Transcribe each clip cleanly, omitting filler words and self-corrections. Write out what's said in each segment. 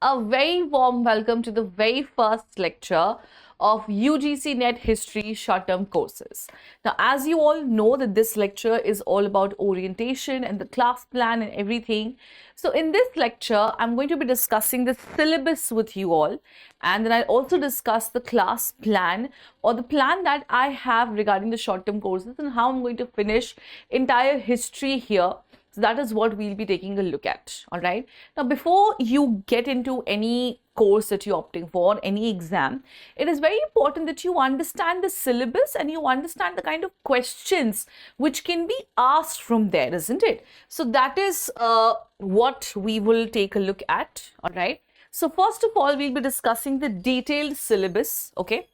A very warm welcome to the very first lecture of UGC NET History short-term courses. Now, as you all know that this lecture is all about orientation and the class plan and everything. So in this lecture, I'm going to be discussing the syllabus with you all, and then I'll also discuss the class plan or the plan that I have regarding the short-term courses and how I'm going to finish entire history here. So that is what we'll be taking a look at. All right. Now, before you get into any course that you're opting for, any exam, it is very important that you understand the syllabus and you understand the kind of questions which can be asked from there, isn't it? So that is what we will take a look at. All right. So first of all, we'll be discussing the detailed syllabus. Okay.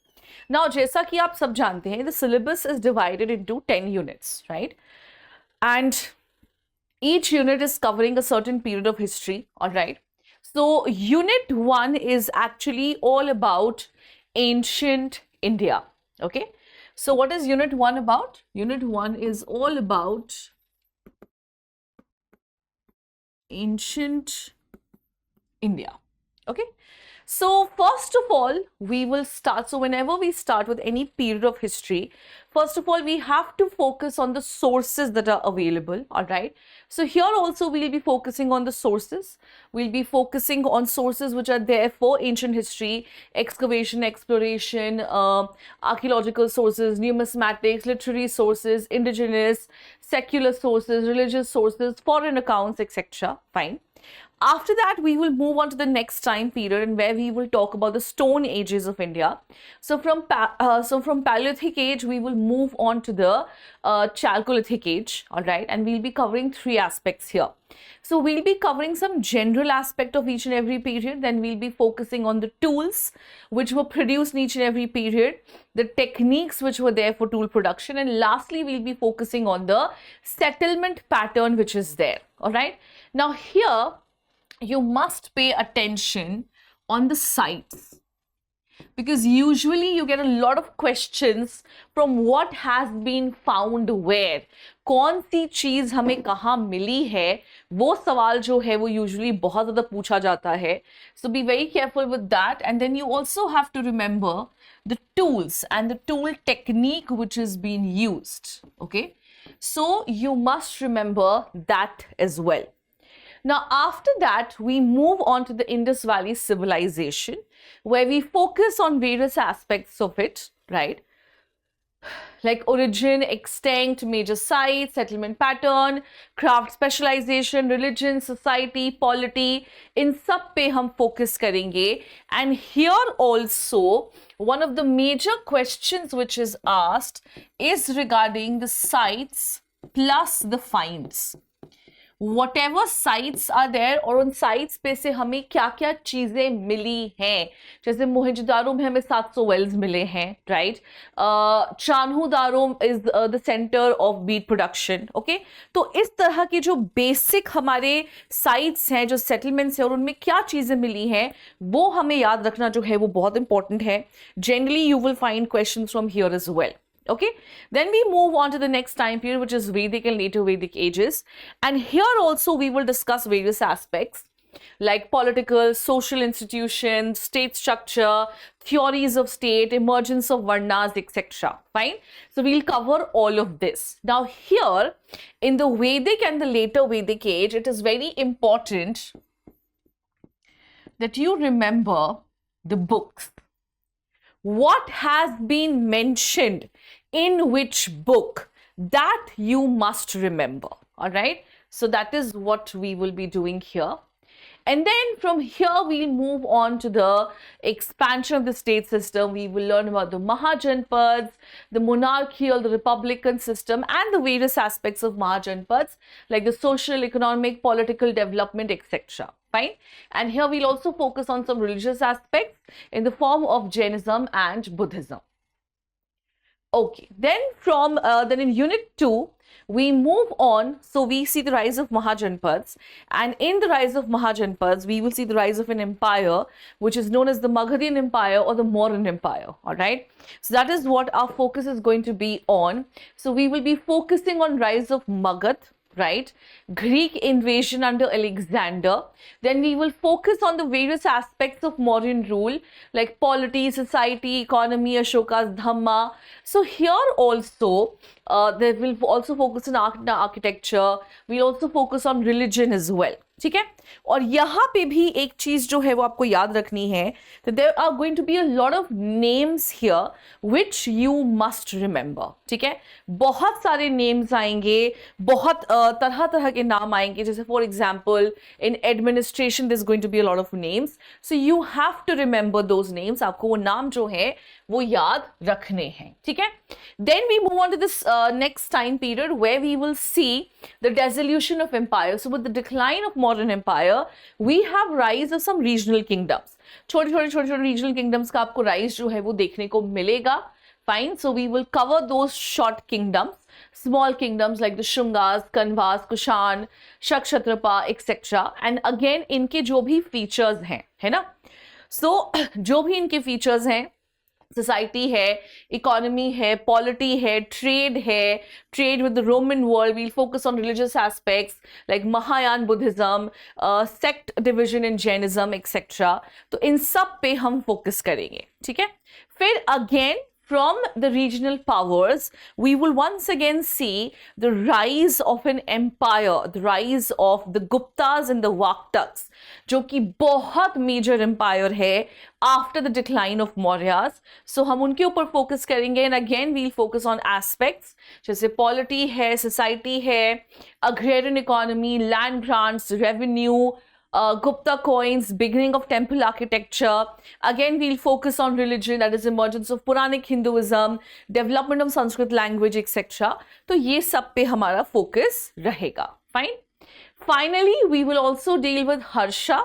Now, जैसा कि आप सब जानते हैं, the syllabus is divided into 10 units, right? And each unit is covering a certain period of history, all right? So unit 1 is actually all about ancient India, okay? So what is unit 1 about? Unit 1 is all about ancient India, okay? So first of all, we will start. So whenever we start with any period of history, first of all, we have to focus on the sources that are available, all right? So here also we'll be focusing on the sources. We'll be focusing on sources which are there for ancient history, excavation, exploration, archaeological sources, numismatics, literary sources, indigenous, secular sources, religious sources, foreign accounts, etc. Fine. After that, we will move on to the next time period and where we will talk about the stone ages of India. So from Paleolithic age, we will move on to the Chalcolithic age, all right? And we'll be covering 3 aspects here. So we'll be covering some general aspect of each and every period. Then we'll be focusing on the tools which were produced in each and every period, the techniques which were there for tool production, and lastly, we'll be focusing on the settlement pattern which is there, all right? Now here, you must pay attention on the sites because usually you get a lot of questions from what has been found where. कौन सी चीज हमें कहाँ मिली है, वो सवाल जो है वो usually बहुत ज़्यादा पूछा जाता है. So be very careful with that, and then you also have to remember the tools and the tool technique which is being used. Okay, so you must remember that as well. Now, after that, we move on to the Indus Valley civilization, where we focus on various aspects of it, right? Like origin, extent, major sites, settlement pattern, craft specialization, religion, society, polity, in सब पे हम focus करेंगे. And here also, one of the major questions which is asked is regarding the sites plus the finds. Whatever sites are there और उन sites पे से हमें क्या क्या चीज़ें मिली हैं, जैसे मोहनजोदारो में हमें 700 wells मिले हैं, right? चान्होदारो is the center of bead production, okay? तो इस तरह की जो basic हमारे sites हैं, जो settlements हैं और उनमें क्या चीज़ें मिली हैं, वो हमें याद रखना जो है वो बहुत important है. Generally, you will find questions from here as well. Okay, then we move on to the next time period, which is Vedic and later Vedic ages, and here also we will discuss various aspects like political, social institutions, state structure, theories of state, emergence of varnas, etc. Fine, so we'll cover all of this. Now here in the Vedic and the later Vedic age, it is very important that you remember the books. What has been mentioned in which book, that you must remember, all right? So that is what we will be doing here. And then from here, we'll move on to the expansion of the state system. We will learn about the Mahajanpads, the monarchical, the republican system, and the various aspects of Mahajanpads, like the social, economic, political development, etc. Fine. And here we'll also focus on some religious aspects in the form of Jainism and Buddhism. Okay, then then in unit 2, we move on. So we see the rise of Mahajanpads, and in the rise of Mahajanpads, we will see the rise of an empire which is known as the Magadhian Empire or the Mauryan Empire. All right, so that is what our focus is going to be on. So we will be focusing on rise of Magad, right? Greek invasion under Alexander. Then we will focus on the various aspects of Mauryan rule, like polity, society, economy, Ashoka's Dhamma. So here also, there will also focus on architecture. We'll also focus on religion as well. ठीक है, और यहाँ पे भी एक चीज जो है वो आपको याद रखनी है, that there are going to be a lot of names here which you must remember. ठीक है, बहुत सारे names आएंगे, बहुत तरह तरह के नाम आएंगे, जैसे for example in administration there's going to be a lot of names, so you have to remember those names. आपको वो नाम जो है वो याद रखने हैं. ठीक है, then we move on to this next time period where we will see the dissolution of empire. So with the decline of modern empire, we have rise of some regional kingdoms. छोटे छोटे regional kingdoms का आपको rise जो है वो देखने को मिलेगा. Fine, so we will cover those short kingdoms, small kingdoms like the Shungas, Kanvas, Kushan, Shakshatrapa, etc. And again इनके जो भी features हैं, है ना? So जो भी इनके features हैं, सोसाइटी है, इकोनॉमी है, पॉलिटी है, trade with the Roman world. We'll focus on religious aspects like Mahayana Buddhism, sect division in Jainism etcetera. तो इन सब पे हम फोकस करेंगे. ठीक है, फिर again from the regional powers, we will once again see the rise of an empire, the rise of the Guptas and the Vaktaks, जो कि बहुत major empire है after the decline of Mauryas. So हम उनके ऊपर focus करेंगे, and again we'll focus on aspects जैसे polity है, society है, agrarian economy, land grants, revenue, Gupta coins, beginning of temple architecture. Again, we'll focus on religion, that is emergence of Puranic Hinduism, development of Sanskrit language, etc. तो ये सब पे हमारा focus रहेगा. Fine. Finally, we will also deal with Harsha,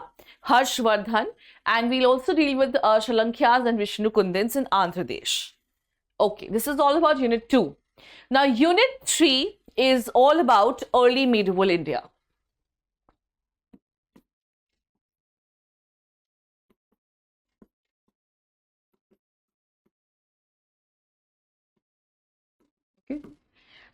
Harshvardhan, and we'll also deal with Shalankyas and Vishnu Kundins in Andhra Pradesh. Okay, this is all about Unit 2. Now, Unit 3 is all about early medieval India.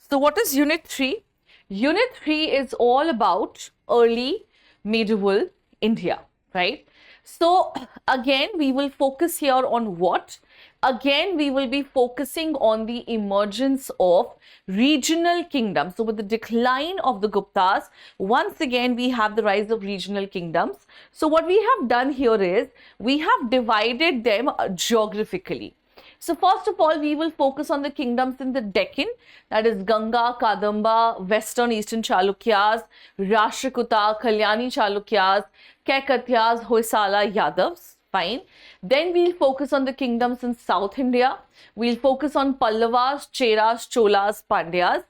So what is Unit 3? Unit 3 is all about early medieval India, right? So again, we will focus here on what? Again, we will be focusing on the emergence of regional kingdoms. So with the decline of the Guptas, once again, we have the rise of regional kingdoms. So what we have done here is, we have divided them geographically. So first of all, we will focus on the kingdoms in the Deccan, that is Ganga, Kadamba, Western Eastern Chalukyas, Rashtrakuta, Kalyani Chalukyas, Kaikatyas, Hoysala, Yadavs. Fine. Then we'll focus on the kingdoms in South India. We'll focus on Pallavas, Cheras, Cholas, Pandyas.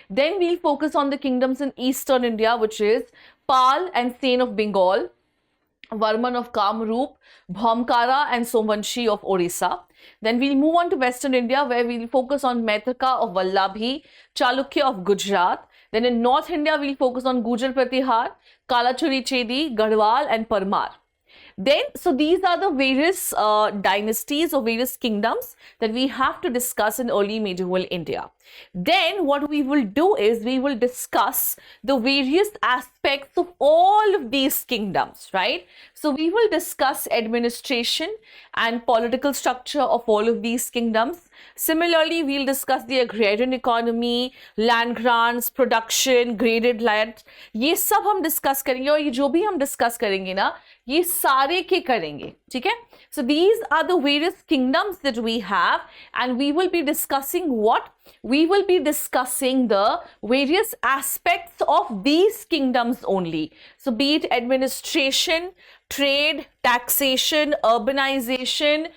Then we'll focus on the kingdoms in Eastern India, which is Pal and Sen of Bengal, Varman of Kamrup, Bhomkara and Somvanshi of Orissa. Then we'll move on to Western India, where we'll focus on Mehtaka of Vallabhi, Chalukya of Gujarat. Then in North India, we'll focus on Gujar Pratihar, Kalachuri Chedi, Garhwal and Parmar. Then, so these are the various dynasties or various kingdoms that we have to discuss in early medieval India. Then what we will do is, we will discuss the various aspects of all of these kingdoms, right? So we will discuss administration and political structure of all of these kingdoms. Similarly, we'll discuss the agrarian economy, land grants, production, graded land. ये सब हम discuss करेंगे, और ये जो भी हम discuss करेंगे ना, ये सारे के करेंगे. ठीक है? So these are the various kingdoms that we have, and we will be discussing what? We will be discussing the various aspects of these kingdoms only. So be it administration, trade, taxation, urbanization,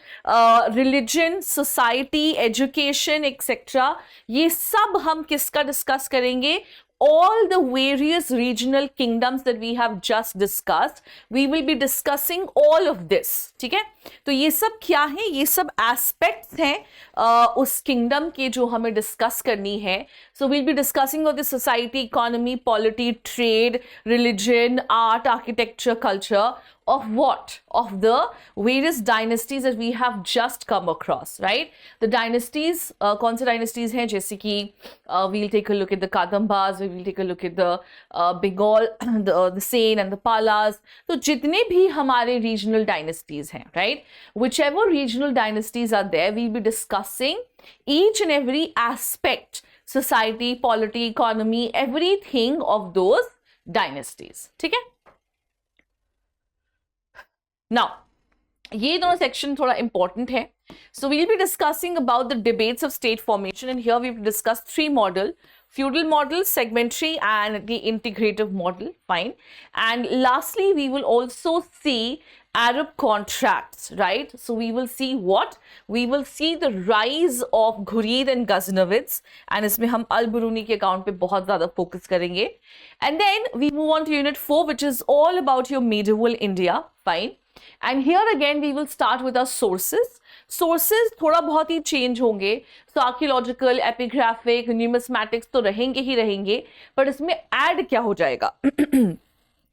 religion, society, education, etc. ये सब हम किसका discuss करेंगे? All the various regional kingdoms that we have just discussed, we will be discussing all of this. ठीक है? तो ये सब क्या है? ये सब aspects हैं उस kingdom के जो हमें discuss करनी है. So we'll be discussing of the society, economy, polity, trade, religion, art, architecture, culture. of what? Of the various dynasties that we have just come across, right? The dynasties, कौन से dynasties हैं? जैसे कि we'll take a look at the Kadambas, we'll take a look at the Bengal, the Sen and the Palas. तो जितने भी हमारे regional dynasties हैं, right? Whichever regional dynasties are there, we'll be discussing each and every aspect, society, polity, economy, everything of those dynasties. ठीक है? Now, ये दोनों section थोड़ा important है. So we'll be discussing about the debates of state formation, and here we've discussed three model: feudal model, segmentary, and the integrative model. Fine. And lastly, we will also see Arab contracts, right? So we will see what? We will see the rise of Ghurid and Ghaznavids, and इसमें हम Al-Biruni के account पे बहुत ज़्यादा focus करेंगे. And then we move on to unit 4, which is all about your medieval India. Fine. And here again we will start with our sources. Sources थोड़ा बहुत ही change होंगे. So archaeological, epigraphic, numismatics तो रहेंगे ही रहेंगे, but इसमें add क्या हो जाएगा?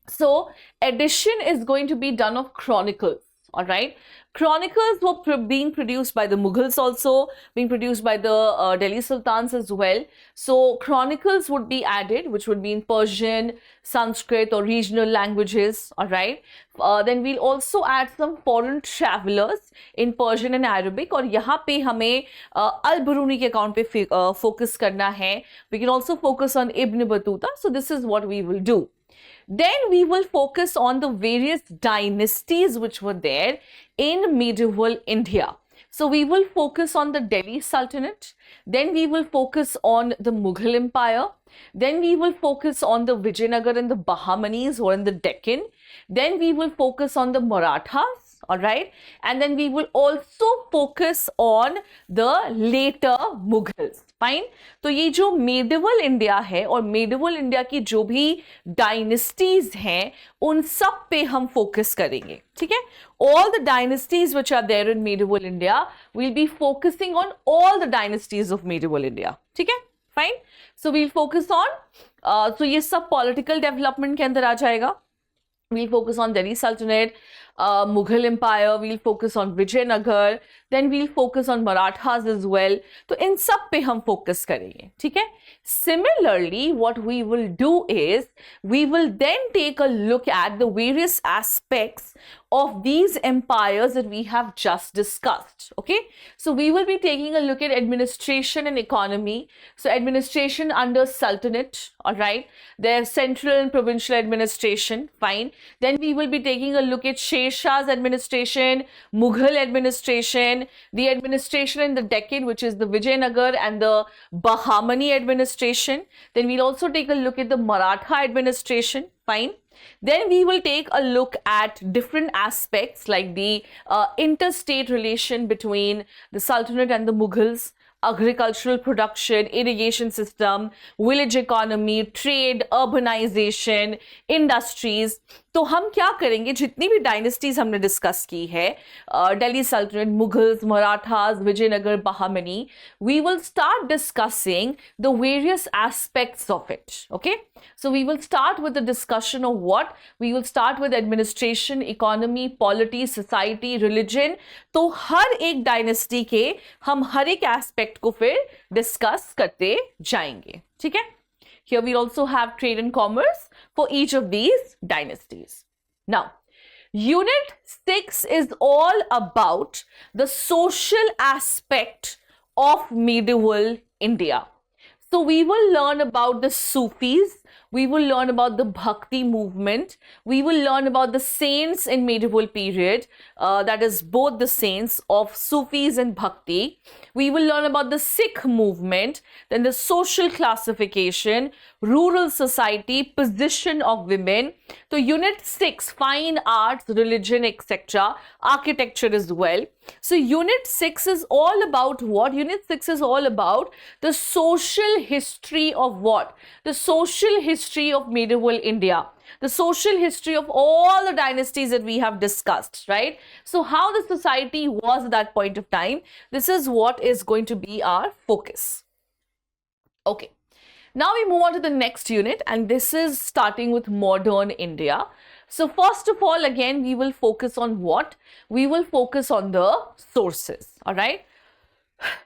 So addition is going to be done of chronicles. All right, chronicles were being produced by the Mughals, also being produced by the Delhi Sultans as well. So chronicles would be added, which would be in Persian, Sanskrit, or regional languages. All right, then we'll also add some foreign travelers in Persian and Arabic. और यहाँ पे हमें Al-Biruni के account पे focus करना है. We can also focus on Ibn Battuta. So this is what we will do. Then we will focus on the various dynasties which were there in medieval India. So we will focus on the Delhi Sultanate, then we will focus on the Mughal Empire, then we will focus on the Vijayanagar and the Bahamanis who are in the Deccan, then we will focus on the Marathas. All right, and then we will also focus on the later Mughals. Fine. तो ये जो medieval India है और medieval India की जो भी dynasties हैं उन सब पे हम focus करेंगे. ठीक है? All the dynasties which are there in medieval India, we'll be focusing on all the dynasties of medieval India. ठीक है? Fine. So we'll focus on so ये सब political development के अंदर आ जाएगा. We'll focus on Delhi Sultanate, Mughal Empire, we'll focus on Vijayanagar, then we'll focus on Marathas as well. तो इन सब पे हम focus करेंगे, ठीक है? Similarly, what we will do is, we will then take a look at the various aspects of these empires that we have just discussed, okay? So we will be taking a look at administration and economy. So administration under Sultanate, all right? Their central and provincial administration, fine. Then we will be taking a look at Sher Shah's administration, Mughal administration, the administration in the Deccan, which is the Vijayanagar and the Bahamani administration. Then we'll also take a look at the Maratha administration, fine. Then we will take a look at different aspects like the interstate relation between the Sultanate and the Mughals, agricultural production, irrigation system, village economy, trade, urbanization, industries. तो हम क्या करेंगे, जितनी भी dynasties हमने discuss की है, दिल्ली सल्तनत, Mughals, Marathas, Vijayanagar, Bahmani, we will start discussing the various aspects of it. Okay, so we will start with the discussion of what? We will start with administration, economy, polity, society, religion. तो हर एक डायनेस्टी के हम हर एक aspect को फिर डिस्कस करते जाएंगे. ठीक है? Here we also have trade and commerce for each of these dynasties. Now, Unit 6 is all about the social aspect of medieval India. So we will learn about the Sufis, we will learn about the Bhakti movement, we will learn about the saints in medieval period, that is both the saints of Sufis and Bhakti. We will learn about the Sikh movement, then the social classification, rural society, position of women. So Unit 6, fine arts, religion, etc., architecture as well. So Unit 6 is all about what? Unit 6 is all about the social history of what? The social history of medieval India. The social history of all the dynasties that we have discussed, right? So how the society was at that point of time, this is what is going to be our focus. Okay. Now we move on to the next unit, and this is starting with modern India. So first of all, again, we will focus on what? We will focus on the sources, all right?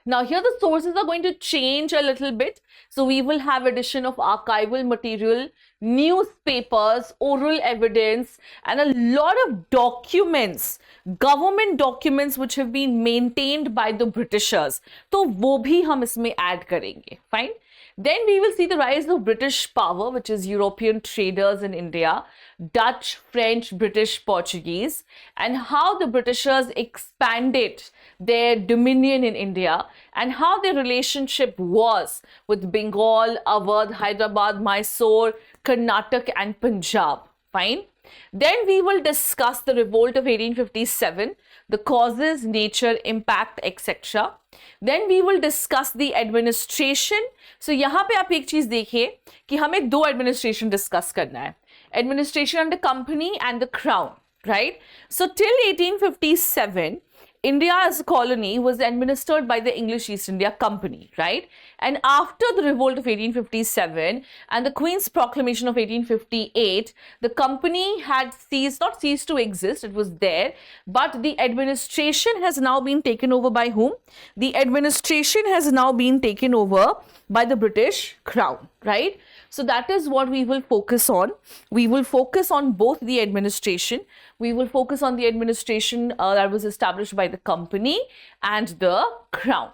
Now here the sources are going to change a little bit. So we will have addition of archival material, newspapers, oral evidence, and a lot of documents, government documents which have been maintained by the Britishers. तो वो भी हम इसमें add करेंगे, fine? Then we will see the rise of British power, which is European traders in India, Dutch, French, British, Portuguese, and how the Britishers expanded their dominion in India and how their relationship was with Bengal, Awadh, Hyderabad, Mysore, Karnataka, and Punjab. Fine. Then we will discuss the revolt of 1857, the causes, nature, impact, etc. Then we will discuss the administration. So यहाँ पे आप एक चीज देखिए कि हमें दो administration discuss करना है. Administration under company and the crown, right? So till 1857, India as a colony was administered by the English East India Company, right? And after the revolt of 1857 and the Queen's proclamation of 1858, the company had not ceased to exist, it was there, but the administration has now been taken over by whom? The administration has now been taken over by the British Crown, right? So that is what we will focus on. We will focus on both the administration. We will focus on the administration that was established by the company and the crown.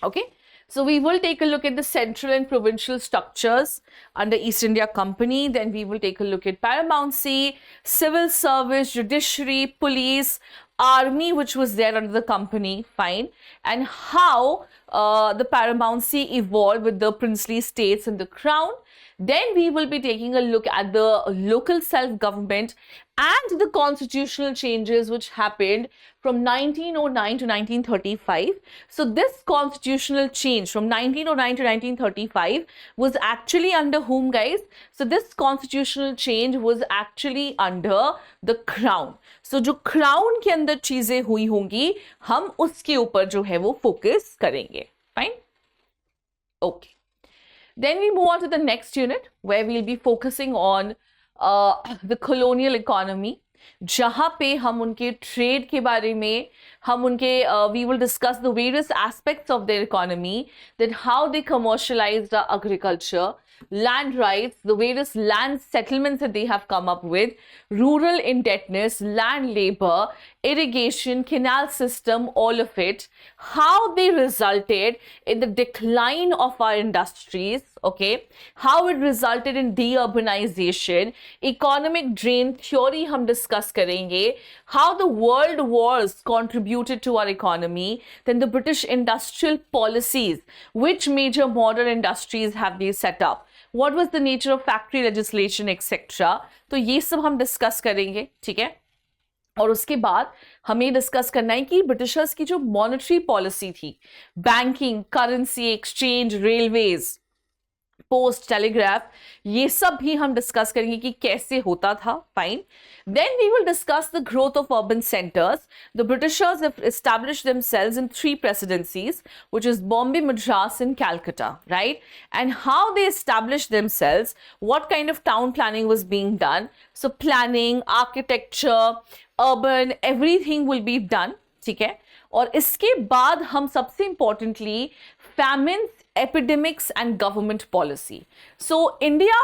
Okay. So we will take a look at the central and provincial structures under East India Company. Then we will take a look at paramountcy, civil service, judiciary, police, army, which was there under the company, fine, and how the paramountcy evolved with the princely states and the crown. Then we will be taking a look at the local self-government and the constitutional changes which happened from 1909 to 1935. So this constitutional change from 1909 to 1935 was actually under whom, guys? So this constitutional change was actually under the crown. So जो crown के अंदर चीजें हुई होंगी, हम उसके ऊपर जो है वो focus करेंगे. Fine? Okay. Then we move on to the next unit where we'll be focusing on the colonial economy. जहाँ पे हम उनके ट्रेड के बारे में हम उनके we will discuss the various aspects of their economy, that how they commercialized agriculture, land rights, the various land settlements that they have come up with, rural indebtedness, land labor, irrigation, canal system, all of it, how they resulted in the decline of our industries, okay, how it resulted in deurbanization, economic drain theory हम discuss करेंगे, how the world wars contributed to our economy, then the British industrial policies, which major modern industries have they set up, what was the nature of factory legislation, etc. तो ये सब हम discuss करेंगे, ठीक है. और उसके बाद हमें डिस्कस करना है कि ब्रिटिशर्स की जो मॉनेटरी पॉलिसी थी, banking, currency, exchange, railways, post, telegraph, ये सब भी हम डिस्कस करेंगे कि कैसे होता था. Fine. Then we will discuss the growth of urban centers. The Britishers have established themselves in 3 presidencies, which is Bombay, Madras, and Calcutta, right? And how they established themselves, what kind of town planning was being done. So planning, architecture, urban, everything will be done, ठीक है. और इसके बाद हम सबसे importantly famines, epidemics, and government policy. So India,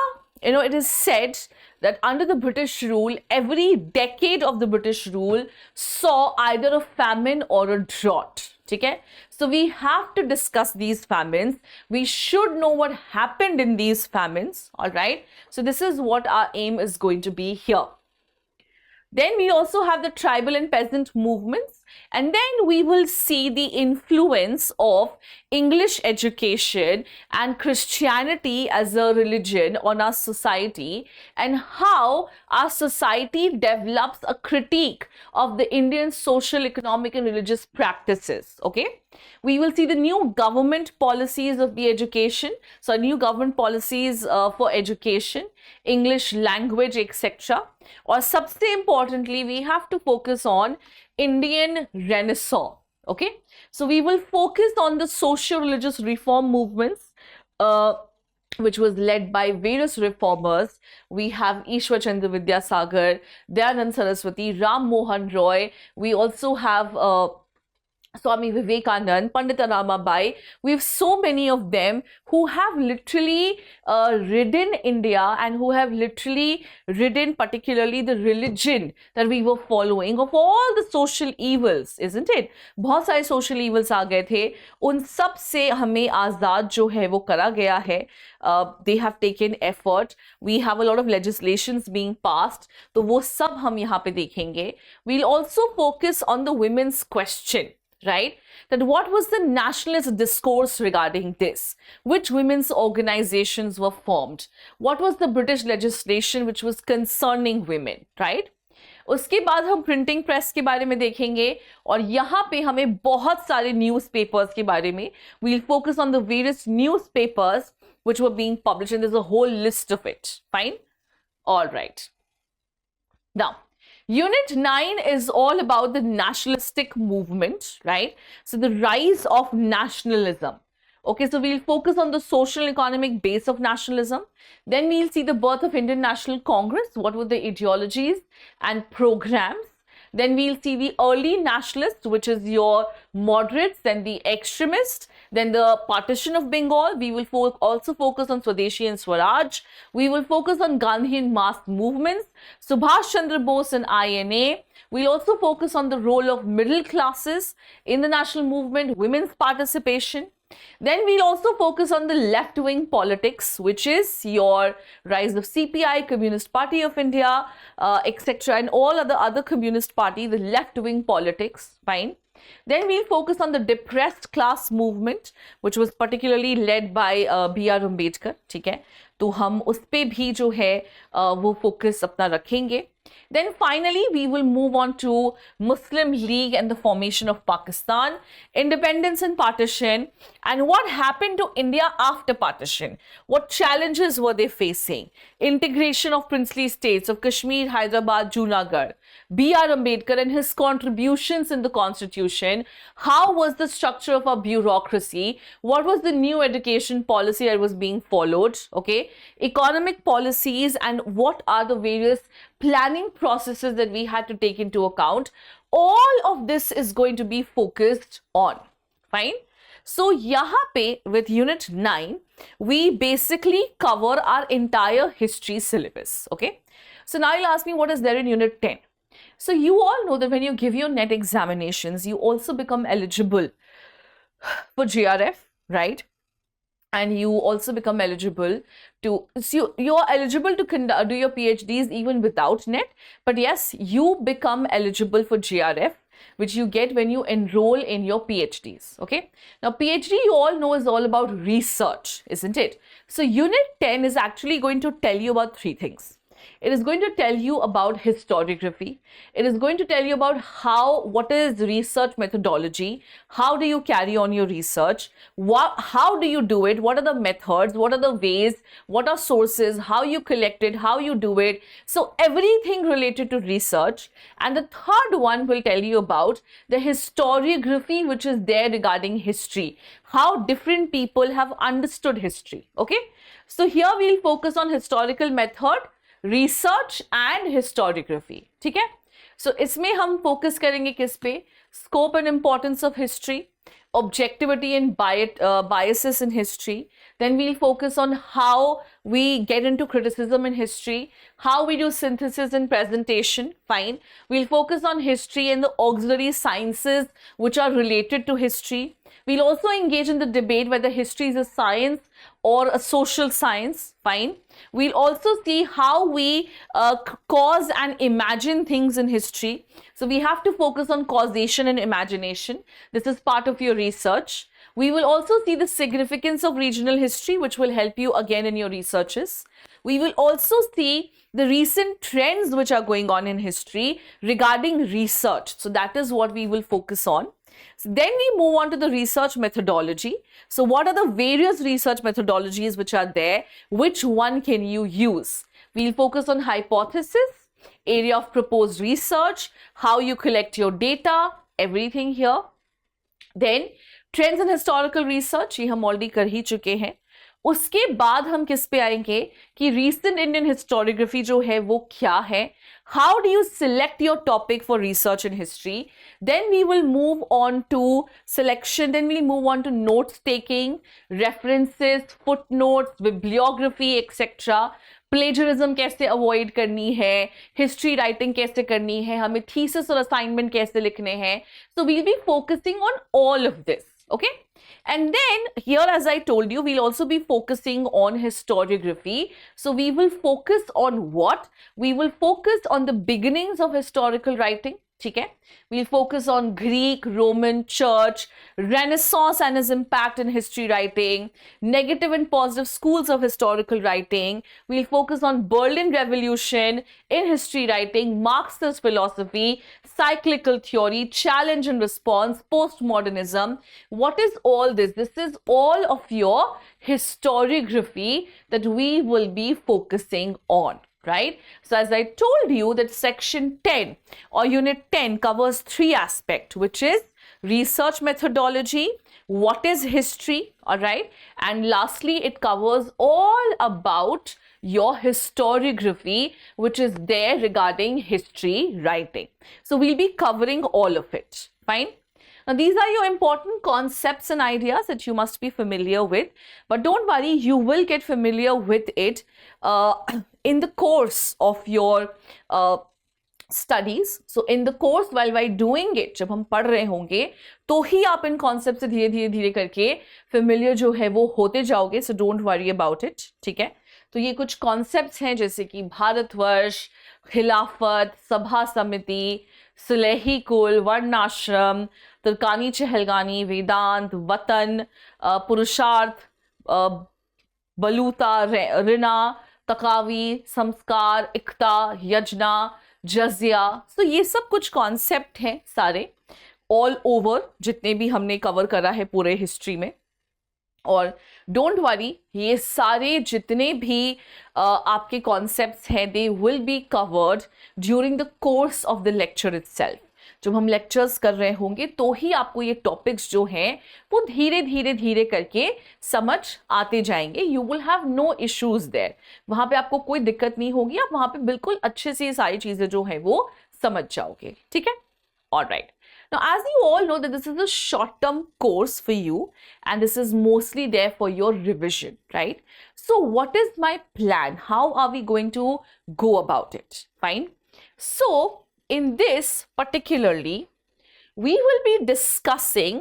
you know, it is said that under the British rule, every decade of the British rule saw either a famine or a drought. Okay? So we have to discuss these famines. We should know what happened in these famines. All right. So this is what our aim is going to be here. Then we also have the tribal and peasant movements, and then we will see the influence of English education and Christianity as a religion on our society, and how our society develops a critique of the Indian social, economic, and religious practices. Okay, we will see the new government policies of the education, so new government policies for education, English language, etc. Or सबसे importantly, we have to focus on Indian Renaissance. Okay, so we will focus on the social religious reform movements, which was led by various reformers. We have Ishwar Chandra Vidyasagar, Dayanand Saraswati, Ram Mohan Roy. We also have Swami Vivekanand, Pandita Ramabai. We have so many of them who have literally ridden India and who have literally ridden particularly the religion that we were following of all the social evils, isn't it? बहुत सारे social evils आ गए थे, उन सब से हमें आज़ाद जो है वो करा गया है. They have taken effort. We have a lot of legislations being passed. तो वो सब हम यहाँ पे देखेंगे. We'll also focus on the women's question. Right? That what was the nationalist discourse regarding this? Which women's organizations were formed? What was the British legislation which was concerning women? Right? उसके बाद हम printing press के बारे में देखेंगे और यहाँ पे हमें बहुत सारे न्यूज़पेपर्स के बारे में we'll focus on the various newspapers which were being published and there's a whole list of it. Fine? All right. Now, Unit 9 is all about the nationalistic movement, right? So the rise of nationalism. Okay, so we'll focus on the social and economic base of nationalism. Then we'll see the birth of Indian National Congress. What were the ideologies and programs? Then we'll see the early nationalists, which is your moderates, then the extremists, then the partition of Bengal. We will also focus on Swadeshi and Swaraj. We will focus on Gandhi and mass movements, Subhash Chandra Bose and INA. We'll also focus on the role of middle classes in the national movement, women's participation. Then we'll also focus on the left-wing politics, which is your rise of CPI, Communist Party of India, etc., and all other communist party, the left-wing politics. Fine. Then we'll focus on the depressed class movement, which was particularly led by B.R. Ambedkar. ठीक है, तो हम उस पे भी जो है वो focus अपना रखेंगे. Then finally, we will move on to Muslim League and the formation of Pakistan, independence and partition, and what happened to India after partition. What challenges were they facing? Integration of princely states of Kashmir, Hyderabad, Junagadh, B.R. Ambedkar and his contributions in the constitution. How was the structure of our bureaucracy? What was the new education policy that was being followed? Okay, economic policies and what are the various planning processes that we had to take into account. All of this is going to be focused on. Fine. So यहाँ पे with unit 9, we basically cover our entire history syllabus. Okay. So now you'll ask me what is there in unit 10. So you all know that when you give your NET examinations, you also become eligible for JRF, right? And you also become eligible to, so you're eligible to do your PhDs even without NET. But yes, you become eligible for JRF, which you get when you enroll in your PhDs. Okay. Now, PhD, you all know, is all about research, isn't it? So unit 10 is actually going to tell you about 3 things. It is going to tell you about historiography. It is going to tell you about what is research methodology, how do you carry on your research, how do you do it, what are the methods, what are the ways, what are sources, how you collect it, how you do it. So everything related to research. And the third one will tell you about the historiography which is there regarding history, how different people have understood history. Okay. So here we'll focus on historical method, research and historiography. ठीक है? So इसमें हम focus करेंगे किस पे? Scope and importance of history, objectivity and biases in history. Then we'll focus on how we get into criticism in history, how we do synthesis and presentation. Fine. We'll focus on history and the auxiliary sciences which are related to history. We'll also engage in the debate whether history is a science or a social science. Fine. We'll also see how we cause and imagine things in history. So we have to focus on causation and imagination. This is part of your research. We will also see the significance of regional history, which will help you again in your researches. We will also see the recent trends which are going on in history regarding research. So that is what we will focus on. So then we move on to the research methodology. So what are the various research methodologies which are there? Which one can you use? We'll focus on hypothesis, area of proposed research, how you collect your data, everything here. Then trends in historical research, ये हम already कर ही चुके हैं. उसके बाद हम किस पे आएंगे कि रीसेंट इंडियन हिस्टोरियोग्राफी जो है वो क्या है, how do you select your topic for research in history, then we will move on to selection, then we move on to notes taking, references, footnotes, bibliography etcetera, plagiarism कैसे avoid करनी है, history writing कैसे करनी है, हमें thesis और assignment कैसे लिखने हैं. So we'll be focusing on all of this. Okay, and then here, as I told you, we'll also be focusing on historiography. So we will focus on what? We will focus on the beginnings of historical writing. ठीक है, we'll focus on Greek, Roman, Church, Renaissance and its impact in history writing, negative and positive schools of historical writing. We'll focus on Berlin Revolution in history writing, Marxist philosophy, cyclical theory, challenge and response, postmodernism. What is all this? This is all of your historiography that we will be focusing on. Right? So as I told you that section 10 or unit 10 covers three aspects, which is research methodology, what is history, all right, and lastly it covers all about your historiography, which is there regarding history writing. So we'll be covering all of it. Fine. Now, these are your important concepts and ideas that you must be familiar with. But don't worry, you will get familiar with it in the course of your studies. So, in the course, while doing it, जब हम पढ़ रहे होंगे, तो ही आप इन concepts से धीरे धीरे धीरे करके familiar जो है वो होते जाओगे. So, don't worry about it. ठीक है? तो ये कुछ concepts हैं जैसे कि भारतवर्ष, खिलाफत, सभा समिति, सुलेही कुल, वर्णाश्रम, तुर्कानी चहलगानी, वेदांत, वतन, पुरुषार्थ, बलूता, रिना, तकावी, संस्कार, इक्ता, यजना, जजिया. तो ये सब कुछ कॉन्सेप्ट हैं सारे ऑल ओवर जितने भी हमने कवर करा है पूरे हिस्ट्री में. और डोंट वरी, ये सारे जितने भी आपके कॉन्सेप्ट्स हैं they will be covered during the course of the lecture itself. जब हम लेक्चर्स कर रहे होंगे तो ही आपको ये टॉपिक्स जो हैं वो धीरे धीरे धीरे करके समझ आते जाएंगे. You will have no issues there. वहाँ पे आपको कोई दिक्कत नहीं होगी, आप वहाँ पे बिल्कुल अच्छे से ये सारी चीज़ें जो हैं वो समझ जाओगे. ठीक है? Alright. Now, as you all know that this is a short-term course for you and this is mostly there for your revision, right? So, what is my plan? How are we going to go about it? Fine. So, in this particularly, we will be discussing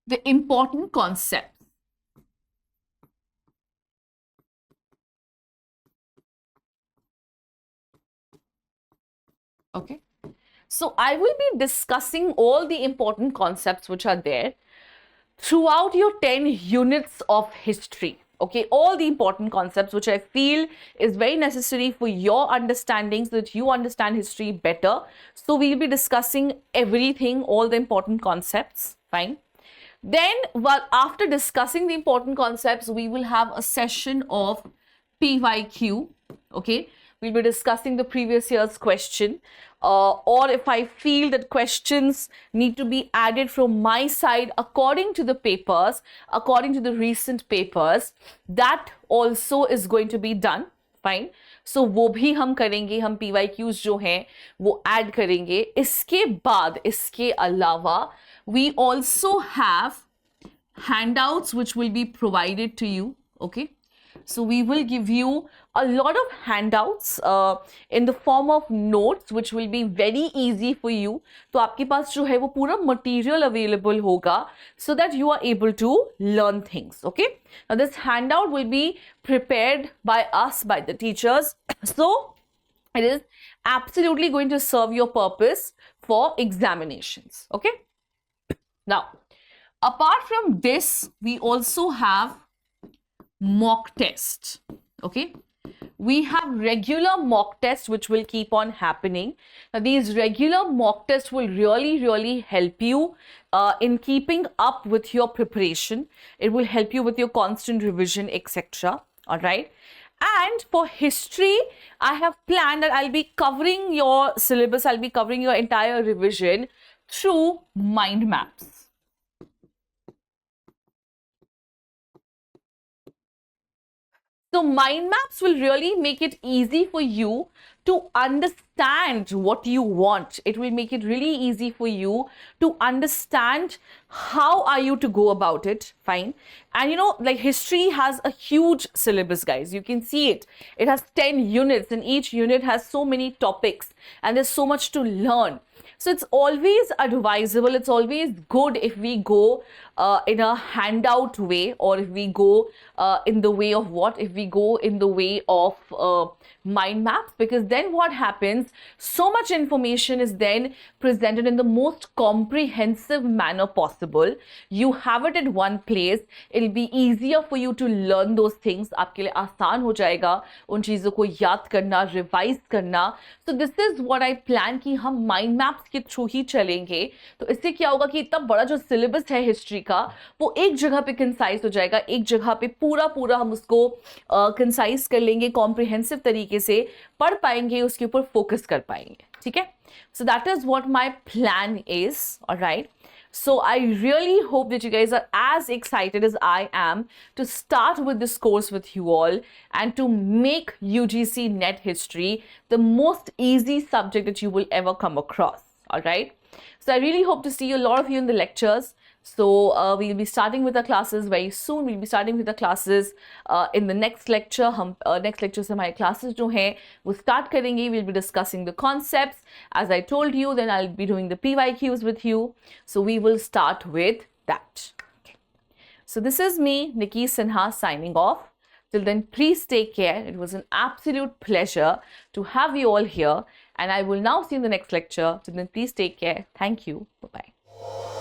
the important concepts. Okay. So I will be discussing all the important concepts which are there throughout your 10 units of history. Okay, all the important concepts which I feel is very necessary for your understanding so that you understand history better. So we'll be discussing everything, all the important concepts. Fine. Then, after discussing the important concepts, we will have a session of PYQ. Okay, we'll be discussing the previous year's question. Or if I feel that questions need to be added from my side according to the papers, according to the recent papers, that also is going to be done. Fine. So वो भी हम करेंगे, हम PYQs जो हैं वो add करेंगे. इसके बाद, इसके अलावा, we also have handouts which will be provided to you. Okay. So we will give you a lot of handouts in the form of notes which will be very easy for you. तो आपके पास जो है वो पूरा material available होगा so that you are able to learn things. Okay. Now this handout will be prepared by us, by the teachers. So it is absolutely going to serve your purpose for examinations. Okay. Now, apart from this, we also have mock test. Okay, we have regular mock tests which will keep on happening. Now these regular mock tests will really help you in keeping up with your preparation. It will help you with your constant revision, etc. All right. And for history, I have planned that I'll be covering your syllabus, I'll be covering your entire revision through mind maps. So mind maps will really make it easy for you to understand what you want. It will make it really easy for you to understand how are you to go about it. Fine. And you know, like history has a huge syllabus, guys. You can see it. It has 10 units and each unit has so many topics and there's so much to learn. So it's always advisable, it's always good if we go in a handout way, or if we go in the way of what? If we go in the way of mind maps, because then what happens? So much information is then presented in the most comprehensive manner possible. You have it at one place. It'll be easier for you to learn those things. आपके लिए आसान हो जाएगा उन चीज़ों को याद करना, रिवाइज करना. So this is what I plan कि हम mind maps के थ्रू ही चलेंगे. तो इससे क्या होगा कि इतना बड़ा जो सिलेबस है हिस्ट्री का वो एक जगह पे कंसाइज हो जाएगा, एक जगह पे पूरा पूरा हम उसको कंसाइज कर लेंगे, कॉम्प्रिहेंसिव तरीके से पढ़ पाएंगे, उसके ऊपर फोकस कर पाएंगे. ठीक है. So that is what my plan is. All right. So I really hope that you guys are as excited as I am to start with this course with you all and to make UGC Net History the most easy subject that you will ever come across. All right. So I really hope to see a lot of you in the lectures. So we'll be starting with our classes very soon. We'll be starting with the classes in the next lecture. हम next lecture से हमारे classes जो हैं वो start करेंगे. We'll be discussing the concepts. As I told you, then I'll be doing the PYQs with you. So we will start with that. Okay. So this is me, Nikki Sinha, signing off. Till then, please take care. It was an absolute pleasure to have you all here. And I will now see you in the next lecture. Till then, please take care. Thank you. Bye-bye.